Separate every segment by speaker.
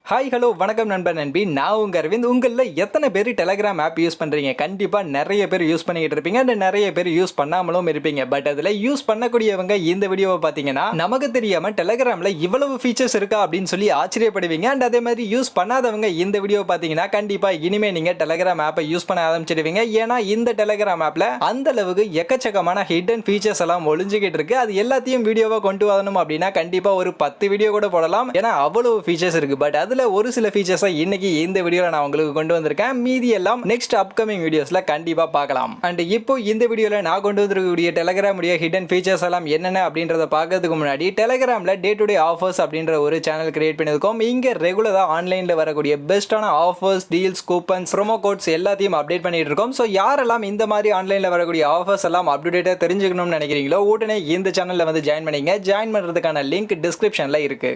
Speaker 1: Hi hello வணக்கம் நண்பர் நண்பி, நான் உங்கள் அரவிந்த். உங்களில் எத்தனை பேர் டெலகிராம் ஆப் யூஸ் பண்ணுறீங்க? கண்டிப்பாக நிறைய பேர் யூஸ் பண்ணிக்கிட்டு இருப்பீங்க அண்ட் நிறைய பேர் யூஸ் பண்ணாமலும் இருப்பீங்க. பட் அதில் யூஸ் பண்ணக்கூடியவங்க இந்த வீடியோவை பார்த்தீங்கன்னா நமக்கு தெரியாமல் டெலகிராமில் இவ்வளவு ஃபீச்சர்ஸ் இருக்கா அப்படின்னு சொல்லி ஆச்சரியப்படுவீங்க. அண்ட் அதே மாதிரி யூஸ் பண்ணாதவங்க இந்த வீடியோவை பார்த்தீங்கன்னா கண்டிப்பாக இனிமேல் நீங்கள் டெலகிராம் ஆப்பை யூஸ் பண்ண ஆரம்பிச்சிடுவீங்க. ஏன்னா இந்த டெலகிராம் ஆப்பில் அந்த அளவுக்கு எக்கச்சக்கமான ஹிடன் ஃபீச்சர்ஸ் எல்லாம் ஒளிஞ்சுக்கிட்டு இருக்கு. அது எல்லாத்தையும் வீடியோவை கொண்டு வரணும் அப்படின்னா கண்டிப்பாக ஒரு 10 வீடியோ கூட போடலாம். ஏன்னா அவ்வளவு ஃபீச்சர்ஸ் இருக்கு. பட் அது ஒரு சில ஃபீச்சர்ஸை இன்னைக்கு இந்த வீடியோல நான் உங்களுக்கு கொண்டு வந்திருக்கேன். மீதி எல்லாம் நெக்ஸ்ட் அப்கமிங் வீடியோஸ்ல கண்டிப்பா பார்க்கலாம். அண்ட் இப்போ இந்த வீடியோல நான் கொண்டு வந்திருக்கக்கூடிய டெலகிராம் உடைய ஹிடன் ஃபீச்சர்ஸ் எல்லாம் என்னென்ன அப்படின்றத பார்க்கிறதுக்கு முன்னாடி டெலகிராம்ல டே டு டே ஆஃபர்ஸ் அப்படின்ற ஒரு சேனல் கிரியேட் பண்ணியிருக்கோம். இங்க ரெகுலரா ஆன்லைன்ல வரக்கூடிய பெஸ்டான offers, deals, coupons, promo quotes எல்லாத்தையும் அப்டேட் பண்ணிட்டு இருக்கோம். ஸோ யாரெல்லாம் இந்த மாதிரி ஆன்லைன்ல வரக்கூடிய ஆஃபர்ஸ் எல்லாம் அப்டேட்டா தெரிஞ்சுக்கணும்னு நினைக்கிறீங்களோ உடனே இந்த சேனல்ல வந்து ஜாயின் பண்ணிங்க. ஜாயின் பண்றதுக்கான லிங்க் டிஸ்கிரிப்ஷன்ல இருக்கு.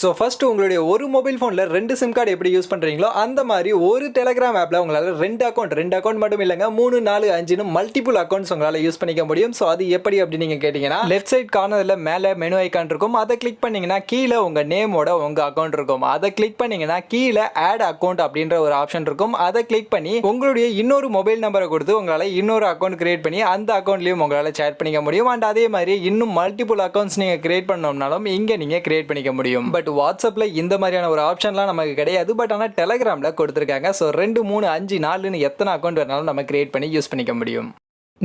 Speaker 1: ஸோ ஃபர்ஸ்ட் உங்களுடைய ஒரு மொபைல் ஃபோனில் 2 சிம் கார்டு எப்படி யூஸ் பண்ணுறீங்களோ அந்த மாதிரி ஒரு டெலகிராம் ஆப்பில் உங்களால் 2 அக்கௌண்ட் மட்டும் இல்லைங்க 3, 4, 5 மல்டிபிள் அக்கௌண்ட்ஸ் உங்களால் யூஸ் பண்ணிக்க முடியும். ஸோ அது எப்படி அப்படின்னு நீங்கள் கேட்டிங்கன்னா லெஃப்ட் சைட் கார்னரில் மேலே மெனு ஐக்கான் இருக்கும். அதை கிளிக் பண்ணிங்கன்னா கீழே உங்கள் நேமோட உங்கள் அக்கௌண்ட் இருக்கும். அதை கிளிக் பண்ணிங்கன்னா கீழே ஆட் அக்கௌண்ட் அப்படின்ற ஒரு ஆப்ஷன் இருக்கும். அதை கிளிக் பண்ணி உங்களுடைய இன்னொரு மொபைல் நம்பரை கொடுத்து உங்களால் இன்னொரு அக்கௌண்ட் கிரியேட் பண்ணி அந்த அக்கௌண்ட்லையும் உங்களால் சேட் பண்ணிக்க முடியும். அண்ட் அதே மாதிரி இன்னும் மல்டிபிள் அக்கௌண்ட்ஸ் நீங்கள் கிரியேட் பண்ணோம்னாலும் இங்கே நீங்கள் கிரியேட் பண்ணிக்க முடியும். பட் வாட்ஸ்அப்ல இந்த மாதிரியான ஒரு ஆப்ஷன்லாம் நமக்கு கிடையாது. பட் ஆனால் டெலகிராம்ல கொடுத்துருக்காங்க. ஸோ 2, 3, 5, 4ன்னு எத்தனை அக்கௌண்ட் வேணாலும் நம்ம கிரியேட் பண்ணி யூஸ் பண்ணிக்க முடியும்.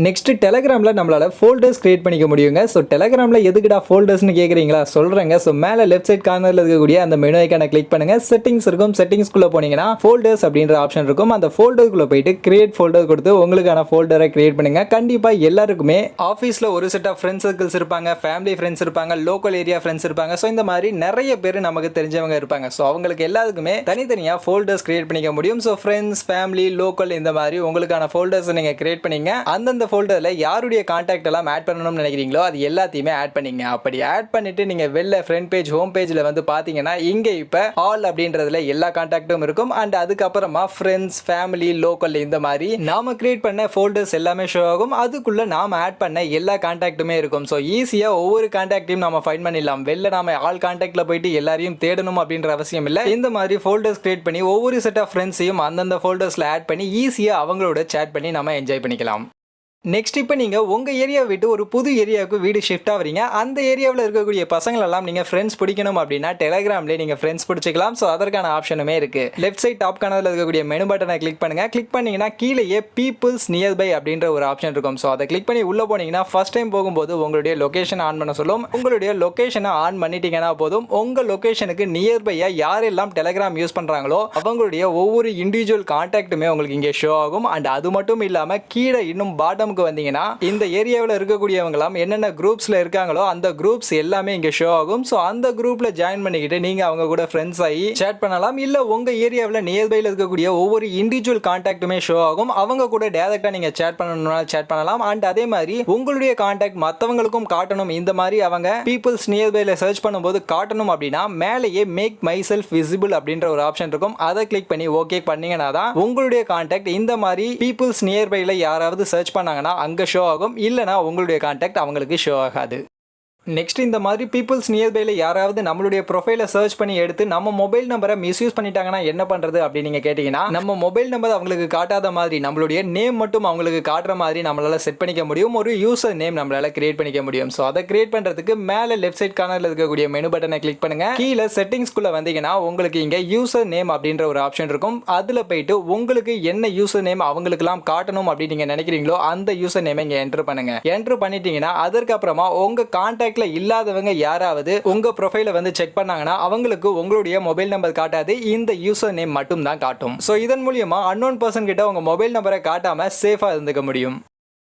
Speaker 1: நெக்ஸ்ட் டெலகிராம்ல நம்மளால ஃபோல்டர்ஸ் கிரியேட் பண்ணிக்க முடியுங்க. ஸோ டெலகிராம்ல எதுக்குடா ஃபோல்டர்ஸ்னு கேட்குறீங்களா? சொல்றேங்க. ஸோ மேலே லெஃப்ட் சைட் கார்னர்ல இருக்கக்கூடிய அந்த மெனு ஐக்கானை கிளிக் பண்ணுங்க. செட்டிங்ஸ் இருக்கும். செட்டிங்ஸ்குள்ள போனீங்கன்னா ஃபோல்டர்ஸ் அப்படின்ற ஆப்ஷன் இருக்கும். அந்த ஃபோல்டருக்குள்ள போயிட்டு கிரியேட் ஃபோல்டர் கொடுத்து உங்களுக்கான ஃபோல்டரை கிரியேட் பண்ணுங்க. கண்டிப்பா எல்லாருக்குமே ஆஃபீஸ்ல ஒரு செட் ஆஃப் ஃப்ரெண்ட்ஸ் சர்க்கிள்ஸ் இருப்பாங்க, ஃபேமிலி ஃப்ரெண்ட்ஸ் இருப்பாங்க, லோக்கல் ஏரியா ஃப்ரெண்ட்ஸ் இருப்பாங்க. ஸோ இந்த மாதிரி நிறைய பேர் நமக்கு தெரிஞ்சவங்க இருப்பாங்க. ஸோ அவங்களுக்கு எல்லாருக்குமே தனித்தனியாக ஃபோல்டர்ஸ் கிரியேட் பண்ணிக்க முடியும். ஸோ ஃப்ரெண்ட்ஸ், ஃபேமிலி, லோக்கல் இந்த மாதிரி உங்களுக்கான ஃபோல்டர்ஸ் நீங்க கிரியேட் பண்ணீங்க. அந்தந்த ஃபோல்டர்ல யாருடைய கான்டாக்ட் எல்லாம் ஆட் பண்ணணும்னு நினைக்கிறீங்களோ அது எல்லாத்தையுமே ஆட் பண்ணீங்க. அப்படி ஆட் பண்ணிட்டு நீங்க வெளில ஃப்ரண்ட் பேஜ், ஹோம் பேஜ்ல வந்து பாத்தீங்கன்னா இங்க இப்ப ஆல் அப்படின்றதுல எல்லா கான்டாக்டும் இருக்கும். அண்ட் அதுக்கப்புறமா ஃப்ரெண்ட்ஸ், ஃபேமிலி, லோக்கல் இந்த மாதிரி நாம கிரியேட் பண்ண ஃபோல்டர்ஸ் எல்லாமே ஷோ ஆகும். அதுக்குள்ள நாம ஆட் பண்ண எல்லா கான்டாக்ட்டுமே இருக்கும். ஸோ ஈஸியா ஒவ்வொரு கான்டாக்டையும் நாம ஃபைண்ட் பண்ணிடலாம். வெளில நாம ஆல் கான்டாக்ட்ல போயிட்டு எல்லாரையும் தேடணும் அப்படின்ற அவசியம் இல்லை. இந்த மாதிரி ஃபோல்டர்ஸ் கிரியேட் பண்ணி ஒவ்வொரு செட் ஆஃப் ஃப்ரெண்ட்ஸையும் அந்தந்த ஃபோல்டர்ஸ்ல ஆட் பண்ணி ஈஸியா அவங்களோட சேட் பண்ணி நாம என்ஜாய் பண்ணிக்கலாம். நெக்ஸ்ட் இப்போ நீங்கள் உங்கள் ஏரியாவை விட்டு ஒரு புது ஏரியாவுக்கு வீடு ஷிஃப்ட் ஆகிறீங்க. அந்த ஏரியாவில் இருக்கக்கூடிய பசங்களெல்லாம் நீங்கள் ஃப்ரெண்ட்ஸ் பிடிக்கணும் அப்படின்னா டெலகிராம்லேயே நீங்கள் ஃப்ரெண்ட்ஸ் பிடிச்சிக்கலாம். ஸோ அதற்கான ஆப்ஷனுமே இருக்குது. லெஃப்ட் சைட் டாப் கார்னரில் இருக்கக்கூடிய மெனு பட்டனை கிளிக் பண்ணுங்கள். கிளிக் பண்ணிங்கன்னா கீழேயே பீப்புள்ஸ் நியர்பை அப்படின்ற ஒரு ஆப்ஷன் இருக்கும். ஸோ அதை கிளிக் பண்ணி உள்ளே போனீங்கன்னா ஃபர்ஸ்ட் டைம் போகும்போது உங்களுடைய லொக்கேஷன் ஆன் பண்ண சொல்லும். உங்களுடைய லொக்கேஷனை ஆன் பண்ணிட்டீங்கன்னா போதும் உங்கள் லொக்கேஷனுக்கு நியர்பையாக யாரெல்லாம் டெலகிராம் யூஸ் பண்ணுறாங்களோ அவங்களுடைய ஒவ்வொரு இண்டிவிஜுவல் கான்டாக்ட்டுமே உங்களுக்கு இங்கே ஷோ ஆகும். அண்ட் அது மட்டும் இல்லாமல் கீழே இன்னும் பாட்டம் வந்தீங்கன்னா இந்த ஏரியாவில் இருக்கக்கூடியவங்களாம் என்னென்ன குரூப்ஸ்ல இருக்காங்களோ அந்த குரூப்ஸ் எல்லாமே இங்க ஷோ ஆகும். ஸோ அந்த குரூப்ல ஜாயின் பண்ணிக்கிட்டு நீங்க அவங்க கூட ஃப்ரெண்ட்ஸ் ஆகி சேட் பண்ணலாம். இல்ல உங்க ஏரியாவில் நியர்பைல இருக்கக்கூடிய ஒவ்வொரு இண்டிவிஜுவல் கான்டாக்ட்டுமே ஷோ ஆகும். அவங்க கூட டைரக்டா நீங்க சேட் பண்ணணும்னா சேட் பண்ணலாம். அண்ட் அதே மாதிரி உங்களுடைய கான்டாக்ட் மற்றவங்களுக்கும் காட்டணும். இந்த மாதிரி அவங்க பீப்புள்ஸ் நியர்பைல சர்ச் பண்ணும்போது காட்டணும் அப்படின்னா மேலேயே மேக் மை செல்ஃப் விசிபிள் அப்படின்ற ஒரு ஆப்ஷன் இருக்கும். அதை கிளிக் பண்ணி ஓகே பண்ணீங்கன்னா தான் உங்களுடைய கான்டாக்ட் இந்த மாதிரி பீப்புள்ஸ் நியர்பைல யாராவது சர்ச் பண்ணாங்கன்னா அங்க ஷோ ஆகும். இல்லனா உங்களுடைய கான்டாக்ட் அவங்களுக்கு ஷோ ஆகாது. நெக்ஸ்ட் இந்த மாதிரி பீப்புள்ஸ் நியர்பைல யாராவது நம்மளுடைய ப்ரொஃபைலை சர்ச் பண்ணி எடுத்து நம்ம மொபைல் நம்பரை மிஸ்யூஸ் பண்ணிட்டாங்கன்னா என்ன பண்றது அப்படின்னு நீங்க கேட்டீங்கன்னா நம்ம மொபைல் நம்பர் அவங்களுக்கு காட்டாத மாதிரி நம்மளுடைய நேம் மட்டும் அவங்களுக்கு காட்டுற மாதிரி நம்மளால செட் பண்ணிக்க முடியும். ஒரு யூசர் நேம் நம்மளால கிரியேட் பண்ணிக்க முடியும். ஸோ அதை கிரியேட் பண்றதுக்கு மேலே லெஃப்ட் சைட் கார்னர்ல இருக்கக்கூடிய மெனு பட்டனை கிளிக் பண்ணுங்க. கீழே செட்டிங்ஸ்குள்ள வந்தீங்கன்னா உங்களுக்கு இங்க யூசர் நேம் அப்படின்ற ஒரு ஆப்ஷன் இருக்கும். அதுல போயிட்டு உங்களுக்கு என்ன யூசர் நேம் அவங்களுக்குலாம் காட்டணும் அப்படின்னு நீங்க நினைக்கிறீங்களோ அந்த யூசர் நேம் இங்க என்டர் பண்ணுங்க. என்டர் பண்ணிட்டீங்கன்னா அதற்கப்புறமா உங்க கான்டாக்ட் இல்லாதவங்க யாராவது உங்க ப்ரொஃபைலை வந்து செக் பண்ணாங்கன்னா அவங்களுக்கு உங்களுடைய மொபைல் நம்பர் காட்டாது. இந்த யூசர் நேம் மட்டும் தான் காட்டும். ஸோ இதன் மூலியமா அன்னோன் பர்சன் கிட்ட உங்க மொபைல் நம்பரை காட்டாம சேஃபா இருந்துக்க முடியும்.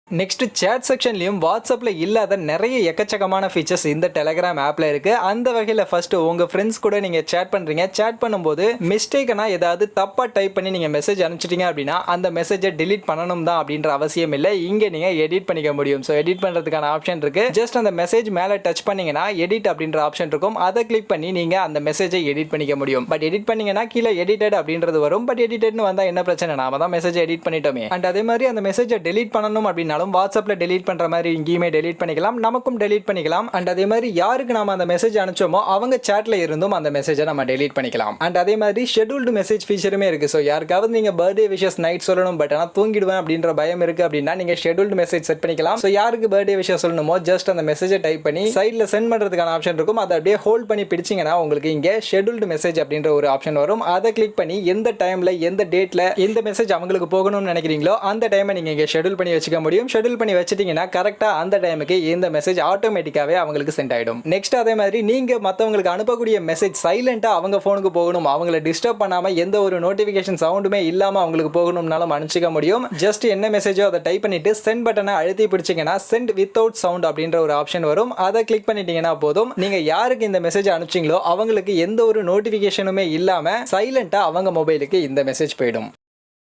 Speaker 1: நெக்ஸ்ட் சேட் செக்ஷன்லையும் வாட்ஸ்அப்ல இல்லாத நிறைய எக்கச்சக்கமான ஃபீச்சர்ஸ் இந்த டெலகிராம் ஆப்ல இருக்கு. அந்த வகையில் ஃபர்ஸ்ட் உங்க ஃப்ரெண்ட்ஸ் கூட நீங்க சேட் பண்றீங்க. சேட் பண்ணும்போது மிஸ்டேக்னா ஏதாவது தப்பா டைப் பண்ணி நீங்க மெசேஜ் அனுப்பிச்சிட்டீங்க அப்படின்னா அந்த மெசேஜை டிலீட் பண்ணணும் தான் அப்படின்ற அவசியம் இல்லை. இங்க நீங்க எடிட் பண்ணிக்க முடியும். ஸோ எடிட் பண்றதுக்கான ஆப்ஷன் இருக்கு. ஜஸ்ட் அந்த மெசேஜ் மேலே டச் பண்ணீங்கன்னா எடிட் அப்படின்ற ஆப்ஷன் இருக்கும். அதை கிளிக் பண்ணி நீங்க அந்த மெசேஜை எடிட் பண்ணிக்க முடியும். பட் எடிட் பண்ணீங்கன்னா கீழே எடிட்டட் அப்படின்றது வரும். பட் எடிட்டட்னு வந்தா என்ன பிரச்சனை? நாம தான் மெசேஜ் எடிட் பண்ணிட்டோமே. அண்ட் அதே மாதிரி அந்த மெசேஜை டெலீட் பண்ணணும் அப்படின்னா அப்படின்னாலும் வாட்ஸ்அப்ல டெலீட் பண்ற மாதிரி இங்கேயுமே டெலீட் பண்ணிக்கலாம், நமக்கும் டெலீட் பண்ணிக்கலாம். அண்ட் அதே மாதிரி யாருக்கு நாம அந்த மெசேஜ் அனுப்பிச்சோமோ அவங்க சாட்ல இருந்தும் அந்த மெசேஜை நம்ம டெலீட் பண்ணிக்கலாம். அண்ட் அதே மாதிரி ஷெட்யூல்டு மெசேஜ் ஃபீச்சருமே இருக்கு. ஸோ யாருக்காவது நீங்க பர்த்டே விஷஸ் நைட் சொல்லணும், பட் ஆனால் தூங்கிடுவேன் அப்படின்ற பயம் இருக்கு அப்படின்னா நீங்க ஷெட்யூல்டு மெசேஜ் செட் பண்ணிக்கலாம். ஸோ யாருக்கு பர்த்டே விஷஸ் சொல்லணுமோ ஜஸ்ட் அந்த மெசேஜை டைப் பண்ணி சைட்ல சென்ட் பண்றதுக்கான ஆப்ஷன் இருக்கும். அதை அப்படியே ஹோல்ட் பண்ணி பிடிச்சிங்கன்னா உங்களுக்கு இங்க ஷெட்யூல்டு மெசேஜ் அப்படின்ற ஒரு ஆப்ஷன் வரும். அதை கிளிக் பண்ணி எந்த டைம்ல எந்த டேட்ல எந்த மெசேஜ் அவங்களுக்கு போகணும்னு நினைக்கிறீங்களோ அந்த டைமை நீங்க இங்க ஷெட்யூல் பண்ணி வச்சுக்க முடியும். ஷெட்யூல் பண்ணி வச்சிட்டீங்கன்னா கரெக்டா அந்த டைமுக்கு இந்த மெசேஜ் ஆட்டோமேட்டிக்காவே அவங்களுக்கு சென்ட் ஆயிடும். நெக்ஸ்ட் அதே மாதிரி நீங்க மத்தவங்களுக்கு அனுப்பக்கூடிய மெசேஜ் சைலண்டா அவங்க போனுக்கு போகணும், அவங்களை டிஸ்டர்ப் பண்ணாம எந்த ஒரு நோட்டிபிகேஷன் சவுண்டுமே இல்லாம அவங்களுக்கு போகணும்னாலும் அனுப்பிச்சிக்க முடியும். ஜஸ்ட் என்ன மெசேஜோ அதை டைப் பண்ணிட்டு சென்ட் பட்டனை அழுத்தி பிடிச்சிங்கன்னா சென்ட் வித்தவுட் சவுண்ட் அப்படின்ற ஒரு ஆப்ஷன் வரும். அதை கிளிக் பண்ணிட்டீங்கன்னா போதும், நீங்க யாருக்கு இந்த மெசேஜ் அனுப்பிச்சீங்களோ அவங்களுக்கு எந்த ஒரு நோட்டிபிகேஷனுமே இல்லாம சைலண்டா அவங்க மொபைலுக்கு இந்த மெசேஜ் போயிடும்.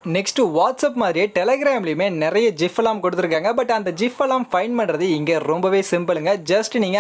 Speaker 1: நெக்ஸ்ட் வாட்ஸ்அப் மாதிரியே டெலிகிராம்லயுமே நிறைய ஜிஃப் எல்லாம் கொடுத்துருக்காங்க. பட் அந்த ஜிஃப் எல்லாம் ஃபைண்ட் பண்றது இங்க ரொம்பவே சிம்பிளுங்க. ஜஸ்ட் நீங்க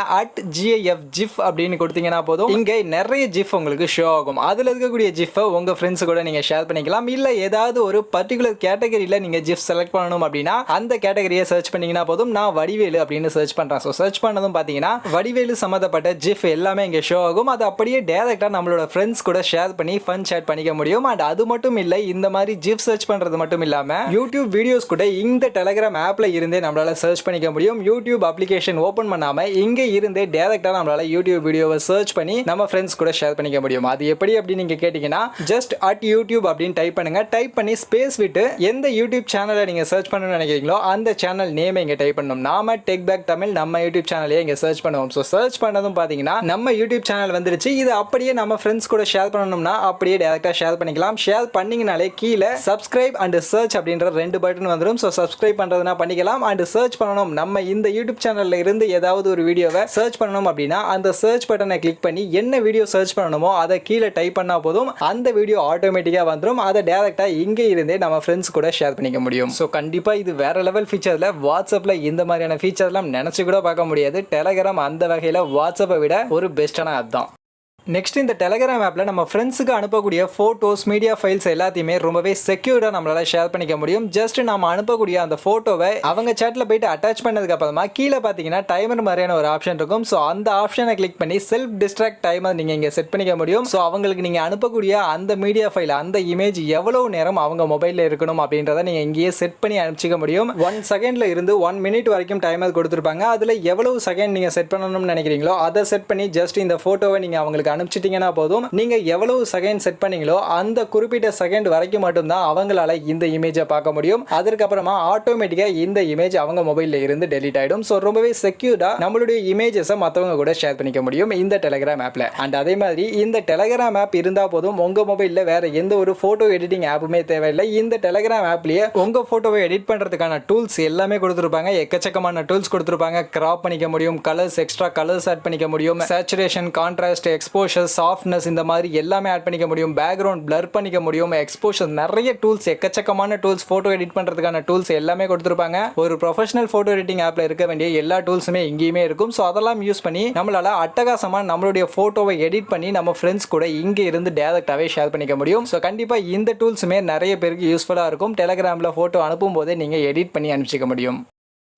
Speaker 1: @GIF அப்படின்னு கொடுத்தீங்கன்னா போதும், இங்க நிறைய ஜிஃப் உங்களுக்கு ஷோ ஆகும். அதுல இருக்கக்கூடிய ஜிஃபை உங்க ஃப்ரெண்ட்ஸ் கூட நீங்க ஷேர் பண்ணிக்கலாம். இல்ல ஏதாவது ஒரு பர்டிகுலர் கேட்டகரியில நீங்க ஜிஃப் செலக்ட் பண்ணணும் அப்படின்னா அந்த கேட்டகரியை சர்ச் பண்ணீங்கன்னா போதும். நான் வடிவேலு அப்படின்னு சர்ச் பண்றேன். ஸோ சர்ச் பண்ணதும் பாத்தீங்கன்னா வடிவேலு சம்பந்தப்பட்ட ஜிஃப் எல்லாமே இங்க ஷோ ஆகும். அது அப்படியே டைரக்டா நம்மளோட ஃப்ரெண்ட்ஸ் கூட ஷேர் பண்ணி ஃபன் சேட் பண்ணிக்க முடியும். அண்ட் அது மட்டும் இல்ல, இந்த மாதிரி ஜிஃப் சர்ச் பண்றது மட்டும் இல்லாம யூடியூப் வீடியோஸ் கூட இந்த டெலிகிராம் ஆப்ல இருந்தே நம்மளால சர்ச் பண்ணிக்க முடியும். யூடியூப் அப்ளிகேஷன் ஓபன் பண்ணாம இங்க இருந்தே டைரக்டா நம்மளால யூடியூப் வீடியோவை சர்ச் பண்ணி நம்ம ஃப்ரெண்ட்ஸ் கூட ஷேர் பண்ணிக்க முடியும். அது எப்படி அப்படின்னு நீங்க கேட்டீங்கன்னா ஜஸ்ட் @YouTube அப்படின்னு டைப் பண்ணுங்க. டைப் பண்ணி ஸ்பேஸ் விட்டு எந்த யூடியூப் சேனலை நீங்க சர்ச் பண்ணணும்னு நினைக்கிறீங்களோ அந்த சேனல் நேம் இங்க டைப் பண்ணணும். நாம டெக் பேக் தமிழ் நம்ம யூடியூப் சேனலையே இங்க சர்ச் பண்ணுவோம். ஸோ சர்ச் பண்ணதும் பாத்தீங்கன்னா நம்ம யூடியூப் சேனல் வந்துருச்சு. இது அப்படியே நம்ம ஃப்ரெண்ட்ஸ் கூட ஷேர் பண்ணணும்னா அப்படியே டைரக்டா ஷேர் பண்ணிக்கலாம். ஷேர் பண்ணீங்கனாலே கீழே சப்ஸ்கிரைப் அண்ட் சர்ச் அப்படின்ற 2 பட்டன் வந்துரும். ஸோ சப்ஸ்கிரைப் பண்றதுனா பண்ணிக்கலாம். அண்ட் சர்ச் பண்ணணும், நம்ம இந்த யூடியூப் சேனல்ல இருந்து ஏதாவது ஒரு வீடியோவை சர்ச் பண்ணணும் அப்படின்னா அந்த சர்ச் பட்டனை கிளிக் பண்ணி என்ன வீடியோ சர்ச் பண்ணணுமோ அதை கீழே டைப் பண்ணா போதும், அந்த வீடியோ ஆட்டோமேட்டிக்கா வந்துடும். அதை டைரக்டா இங்கே இருந்தே நம்ம ஃப்ரெண்ட்ஸ் கூட ஷேர் பண்ணிக்க முடியும். ஸோ கண்டிப்பா இது வேற லெவல் ஃபீச்சர்ல. வாட்ஸ்அப்ல இந்த மாதிரியான ஃபீச்சர்லாம் நினைச்சு கூட பார்க்க முடியாது. டெலிகிராம் அந்த வகையில வாட்ஸ்அப்பை விட ஒரு பெஸ்டான ஆப் தான். நெக்ஸ்ட் இந்த டெலிகிராம் ஆப்ல நம்ம ஃப்ரெண்ட்ஸுக்கு அனுப்பக்கூடிய போட்டோஸ் மீடியா ஃபைல்ஸ் எல்லாத்தையுமே ரொம்பவே செக்யூர்டா நம்மளால ஷேர் பண்ணிக்க முடியும். ஜஸ்ட் நம்ம அனுப்பக்கூடிய அந்த போட்டோவை அவங்க சேட்ல போயிட்டு அட்டாச் பண்ணதுக்கு அப்புறமா கீழே பாத்தீங்கன்னா டைமர் மாதிரியான ஒரு ஆப்ஷன் இருக்கும். ஸோ அந்த ஆப்ஷனை கிளிக் பண்ணி செல்ஃப் டிஸ்ட்ராக்ட் டைமர் நீங்க இங்க செட் பண்ணிக்க முடியும். ஸோ அவங்களுக்கு நீங்க அனுப்பக்கூடிய அந்த மீடியா ஃபைல் அந்த இமேஜ் எவ்வளவு நேரம் அவங்க மொபைல்ல இருக்கணும் அப்படின்றத நீங்க இங்கேயே செட் பண்ணி அனுப்பிச்சிக்க முடியும். 1 செகண்ட்ல இருந்து 1 மினிட் வரைக்கும் டைமர் கொடுத்துருப்பாங்க. அதுல எவ்வளவு செகண்ட் நீங்க செட் பண்ணணும்னு நினைக்கிறீங்களோ அதை செட் பண்ணி ஜஸ்ட் இந்த போட்டோவை நீங்க அவங்களுக்கு அனுப்பிச்சிட்டீங்கன்னா போதும், நீங்க எவ்வளவு செகண்ட் செட் பண்ணீங்களோ அந்த குறிப்பிட்ட செகண்ட் வரைக்கும் மட்டும்தான் அவங்களால இந்த இமேஜை பார்க்க முடியும். அதற்கு அப்புறமா ஆட்டோமேட்டிக்கா இந்த இமேஜ் அவங்க மொபைல்ல இருந்து டெலீட் ஆயிடும். ஸோ ரொம்பவே செக்யூர்டா நம்மளுடைய இமேஜஸை மற்றவங்க கூட ஷேர் பண்ணிக்க முடியும் இந்த டெலிகிராம் ஆப்ல. அண்ட் அதே மாதிரி இந்த டெலிகிராம் ஆப் இருந்தா போதும், உங்க மொபைல்ல வேற எந்த ஒரு போட்டோ எடிட்டிங் ஆப்புமே தேவையில்லை. இந்த டெலிகிராம் ஆப்லயே உங்க போட்டோவை எடிட் பண்றதுக்கான டூல்ஸ் எல்லாமே கொடுத்துருப்பாங்க. எக்கச்சக்கமான டூல்ஸ் கொடுத்துருப்பாங்க. கிராப் பண்ணிக்க முடியும், கலர்ஸ் எக்ஸ்ட்ரா கலர்ஸ் ஆட் பண்ணிக்க முடியும், சேச்சுரேஷன், கான்ட்ராஸ்ட், எக்ஸ்போஷர், சாஃப்ட்னஸ் இந்த மாதிரி எல்லாமே ஆட் பண்ணிக்க முடியும். பேக்ரவுண்ட் பிளர் பண்ணிக்க முடியும், எக்ஸ்போஷர், நிறைய டூல்ஸ், எக்கச்சக்கமான டூல்ஸ், போட்டோ எடிட் பண்றதுக்கான டூல்ஸ் எல்லாமே கொடுத்துருப்பாங்க. ஒரு ப்ரொஃபஷனல் போட்டோ எடிட்டிங் ஆப்ல இருக்க வேண்டிய எல்லா டூல்ஸுமே இங்கேயுமே இருக்கும். ஸோ அதெல்லாம் யூஸ் பண்ணி நம்மளால அட்டகாசமா நம்மளுடைய போட்டோவை எடிட் பண்ணி நம்ம ஃப்ரெண்ட்ஸ் கூட இங்க இருந்து டைரக்டாவே ஷேர் பண்ணிக்க முடியும். ஸோ கண்டிப்பா இந்த டூல்ஸுமே நிறைய பேருக்கு யூஸ்ஃபுல்லா இருக்கும். டெலிகிராம்ல போட்டோ அனுப்பும் போதே நீங்க எடிட் பண்ணி அனுப்பிச்சிக்க முடியும்.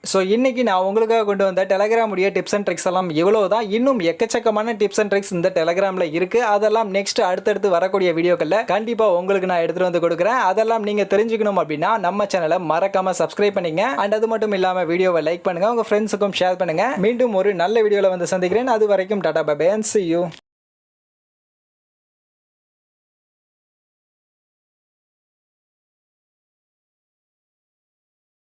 Speaker 1: ஸோ இன்னைக்கு நான் உங்களுக்காக கொண்டு வந்த டெலிகிராமுடைய டிப்ஸ் அண்ட் ட்ரிக்ஸ் எல்லாம் இவ்வளவுதான். இன்னும் எக்கச்சக்கமான டிப்ஸ் அண்ட் ட்ரிக்ஸ் இந்த டெலிகிராம்ல இருக்கு. அதெல்லாம் நெக்ஸ்ட் அடுத்தடுத்து வரக்கூடிய வீடியோக்கள்ல கண்டிப்பா உங்களுக்கு நான் எடுத்துட்டு வந்து கொடுக்குறேன். அதெல்லாம் நீங்க தெரிஞ்சுக்கணும் அப்படின்னா நம்ம சேனலை மறக்காம சப்ஸ்கிரைப் பண்ணுங்க. அண்ட் அது மட்டும் இல்லாம வீடியோவை லைக் பண்ணுங்க, உங்க ஃப்ரெண்ட்ஸுக்கும் ஷேர் பண்ணுங்க. மீண்டும் ஒரு நல்ல வீடியோல வந்து சந்திக்கிறேன். அது வரைக்கும் tata bye bye and see you.